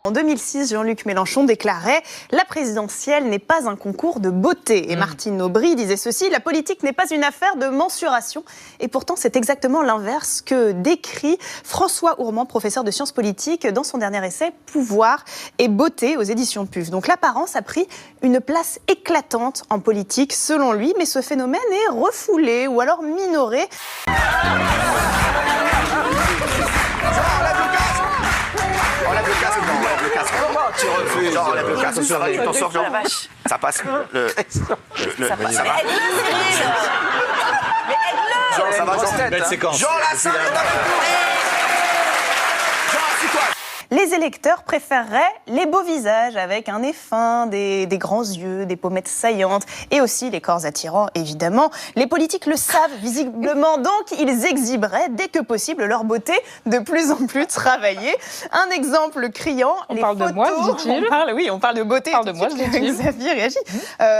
En 2006, Jean-Luc Mélenchon déclarait « La présidentielle n'est pas un concours de beauté ». Et Martine Aubry disait ceci « La politique n'est pas une affaire de mensuration ». Et pourtant, c'est exactement l'inverse que décrit François Ourmand, professeur de sciences politiques, dans son dernier essai « Pouvoir et beauté » aux éditions PUF. Donc l'apparence a pris une place éclatante en politique, selon lui, mais ce phénomène est refoulé ou alors minoré. Enlève le casque, non, enlève le casque. Tu refuses. Genre, enlève le casque, ça va, tu t'en sors, Jean. Ça passe. Ça passe. Ça va. Mais aide-le, Cyril. Mais aide-le. Jean, ça va, Jean. Belle séquence. Jean, la salle est dans le Jean, assis-toi. Les électeurs préféreraient les beaux visages avec un nez fin, des grands yeux, des pommettes saillantes et aussi les corps attirants, évidemment. Les politiques le savent visiblement, donc ils exhiberaient dès que possible leur beauté de plus en plus travaillée. Un exemple criant, On les parle photos... de moi, dit-il. On parle de beauté. On parle de moi, dit-il. Xavier réagit.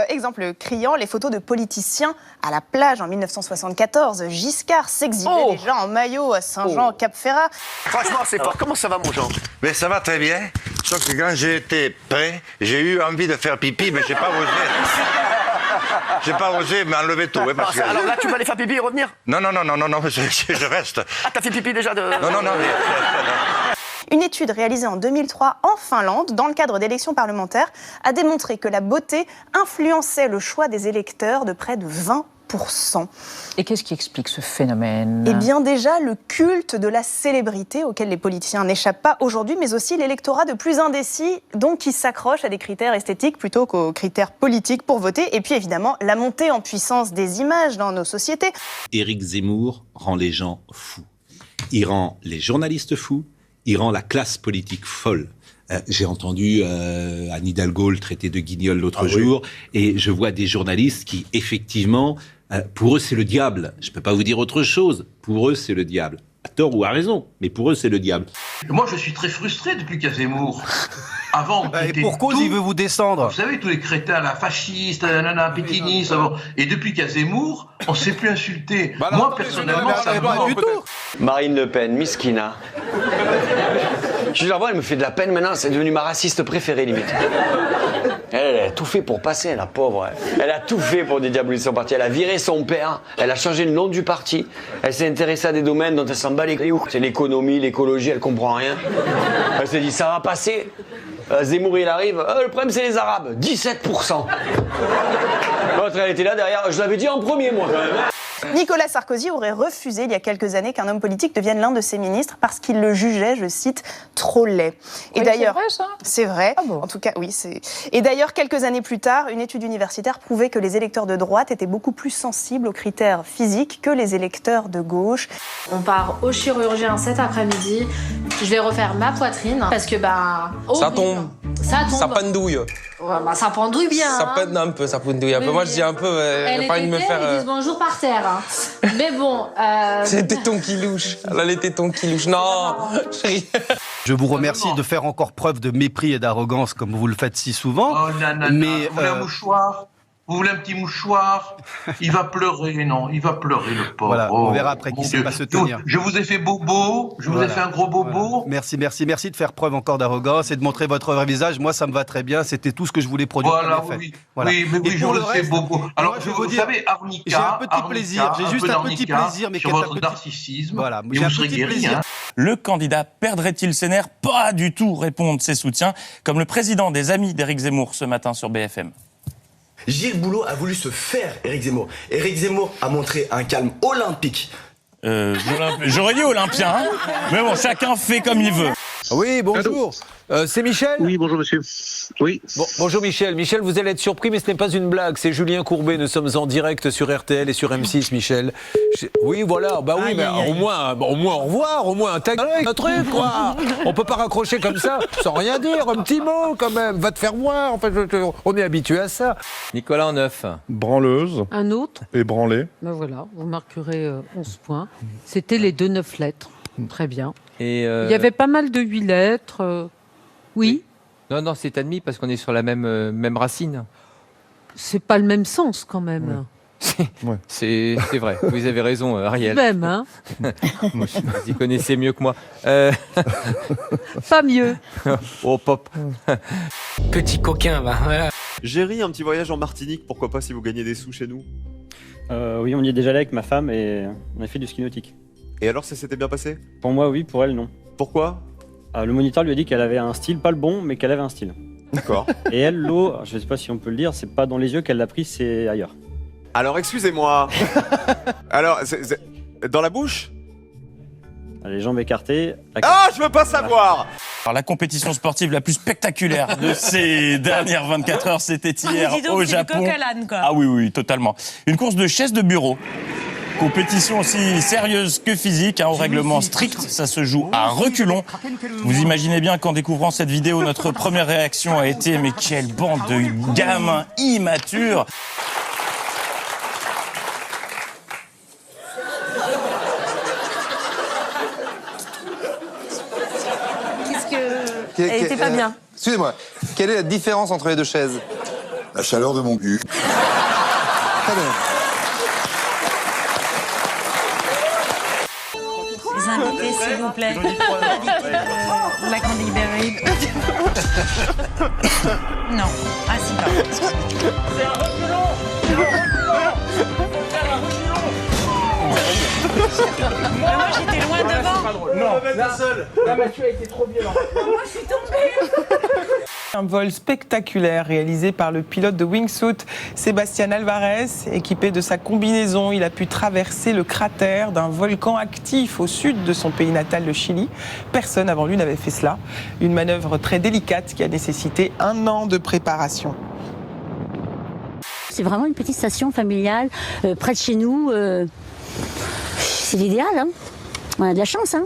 Exemple criant, les photos de politiciens à la plage en 1974. Giscard s'exhibait déjà en maillot à Saint-Jean, Cap-Ferrat. Franchement, c'est fort. Comment ça va, mon Jean? Mais ça va très bien, sauf que quand j'ai été prêt, j'ai eu envie de faire pipi, mais j'ai pas osé. J'ai pas osé m'enlever tout. Ouais, parce que... Alors là, tu vas aller faire pipi et revenir? Non, je reste. Ah, t'as fait pipi déjà de... Non. Une étude réalisée en 2003 en Finlande, dans le cadre d'élections parlementaires, a démontré que la beauté influençait le choix des électeurs de près de 20%. Et qu'est-ce qui explique ce phénomène? Eh bien déjà, le culte de la célébrité auquel les politiciens n'échappent pas aujourd'hui, mais aussi l'électorat de plus indécis, donc qui s'accroche à des critères esthétiques plutôt qu'aux critères politiques pour voter. Et puis évidemment, la montée en puissance des images dans nos sociétés. Éric Zemmour rend les gens fous. Il rend les journalistes fous, il rend la classe politique folle. J'ai entendu Anne Hidalgo le traiter de guignol l'autre jour, et je vois des journalistes qui, effectivement, pour eux, c'est le diable. Je ne peux pas vous dire autre chose. Pour eux, c'est le diable. À tort ou à raison, mais pour eux, c'est le diable. Moi, je suis très frustré depuis qu'il y a Zemmour. Avant, Et pour cause, il veut vous descendre. Vous savez, tous les crétins, la fasciste, la pétiniste, et depuis qu'il y a Zemmour, on ne sait plus insulter. Moi, personnellement, ça me manque. Marine Le Pen, Miskina. Je la vois, elle me fait de la peine maintenant, c'est devenu ma raciste préférée, limite. Elle a tout fait pour passer, la pauvre. Elle a tout fait pour dédiaboliser son parti. Elle a viré son père, elle a changé le nom du parti. Elle s'est intéressée à des domaines dont elle s'en bat les couilles. C'est l'économie, l'écologie, elle comprend rien. Elle s'est dit, ça va passer. Zemmour, il arrive. Le problème, c'est les Arabes. 17%. L'autre, elle était là derrière. Je l'avais dit en premier, moi, quand même. Nicolas Sarkozy aurait refusé il y a quelques années qu'un homme politique devienne l'un de ses ministres parce qu'il le jugeait, je cite, trop laid. Et d'ailleurs, c'est vrai, ça ? C'est vrai. Ah bon. En tout cas, oui, c'est. Et d'ailleurs, quelques années plus tard, une étude universitaire prouvait que les électeurs de droite étaient beaucoup plus sensibles aux critères physiques que les électeurs de gauche. On part au chirurgien cet après-midi. Je vais refaire ma poitrine parce que Ça horrible. tombe. Ça tombe. Ça pendouille. Ouais, ça pendouille bien. Ça pète un peu, ça pendouille un peu. Moi, je dis un peu, Elle j'ai pas envie de me était, faire. ils disent bonjour par terre. Hein. Mais bon. C'est les tétons qui louchent. Là, les tétons qui louchent. Non, je ris. Je vous remercie de faire encore preuve de mépris et d'arrogance comme vous le faites si souvent. Oh, nanana. Mais, Vous voulez un mouchoir? Vous voulez un petit mouchoir? Il va pleurer, non, il va pleurer, le pauvre. Voilà, on verra après mon qui sait Dieu. pas se tenir. Je vous ai fait bobo, je vous ai fait un gros bobo. Merci de faire preuve encore d'arrogance et de montrer votre vrai visage. Moi, ça me va très bien. C'était tout ce que je voulais produire Voilà, comme effet. oui. Voilà. Oui, mais Et oui, je pour vous le le fais reste, bobo. Alors, moi, je vous veux dire, savez, Arnica, j'ai un petit plaisir. J'ai juste un petit plaisir, mais sur qui est un votre petit narcissisme. Voilà, et j'ai un vous serez petit guéri. plaisir. Hein. Le candidat perdrait-il ses nerfs? Pas du tout, répondent ses soutiens, comme le président des Amis d'Éric Zemmour ce matin sur BFM. Gilles Boulot a voulu se faire Éric Zemmour. Éric Zemmour a montré un calme olympique. J'aurais dit olympien, hein, mais bon, chacun fait comme il veut. Oui, bonjour. C'est Michel ? Oui, bonjour monsieur. Oui. Bon, bonjour Michel. Michel, vous allez être surpris, mais ce n'est pas une blague. C'est Julien Courbet. Nous sommes en direct sur RTL et sur M6, Michel. Oui, voilà. Bah oui, mais au moins, au revoir, au moins un tag, un truc, quoi. On peut pas raccrocher comme ça, sans rien dire. Un petit mot, quand même. Va te faire voir. Enfin, on est habitué à ça. Nicolas en 9. Branleuse. Un autre. Et branlé. Ben voilà, vous marquerez 11 points. C'était les 2 9 lettres. Très bien. Et Il y avait pas mal de 8 lettres. Oui. Non, c'est admis parce qu'on est sur la même racine. C'est pas le même sens quand même. C'est vrai, vous avez raison, Ariel. Même, hein. Vous y connaissez mieux que moi. Pas mieux. Oh, pop. Petit coquin, va. Voilà. Géry, un petit voyage en Martinique, pourquoi pas si vous gagnez des sous chez nous? Oui, on y est déjà allé avec ma femme et on a fait du ski nautique. Et alors, ça s'était bien passé? Pour moi, oui, pour elle, non. Pourquoi? Le moniteur lui a dit qu'elle avait un style, pas le bon, mais qu'elle avait un style. D'accord. Et elle, l'eau, je sais pas si on peut le dire, c'est pas dans les yeux qu'elle l'a pris, c'est ailleurs. Alors, excusez-moi. Alors, dans la bouche? Les jambes écartées. Ah, je veux pas savoir. Alors, la compétition sportive la plus spectaculaire de ces dernières 24 heures, c'était hier dis donc, au c'est du Japon. coq à l'âne, quoi. Ah oui, oui, totalement. Une course de chaises de bureau. Compétition aussi sérieuse que physique, au règlement strict, ça se joue à reculons. Vous imaginez bien qu'en découvrant cette vidéo, notre première réaction a été « Mais quelle bande de gamins immatures !» Elle était pas bien. Excusez-moi, quelle est la différence entre les deux chaises? La chaleur de mon cul. Très bien. Les invités, s'il vous plaît. La Candy Non. Ah si, pardon. C'est un reculon. C'est un reculon. Moi j'étais loin devant. Non, la Mathieu a été trop violent. Moi je suis tombée. Un vol spectaculaire réalisé par le pilote de wingsuit Sébastien Alvarez. Équipé de sa combinaison, il a pu traverser le cratère d'un volcan actif au sud de son pays natal, le Chili. Personne avant lui n'avait fait cela. Une manœuvre très délicate qui a nécessité 1 an de préparation. C'est vraiment une petite station familiale près de chez nous. C'est l'idéal, hein. On a de la chance, hein.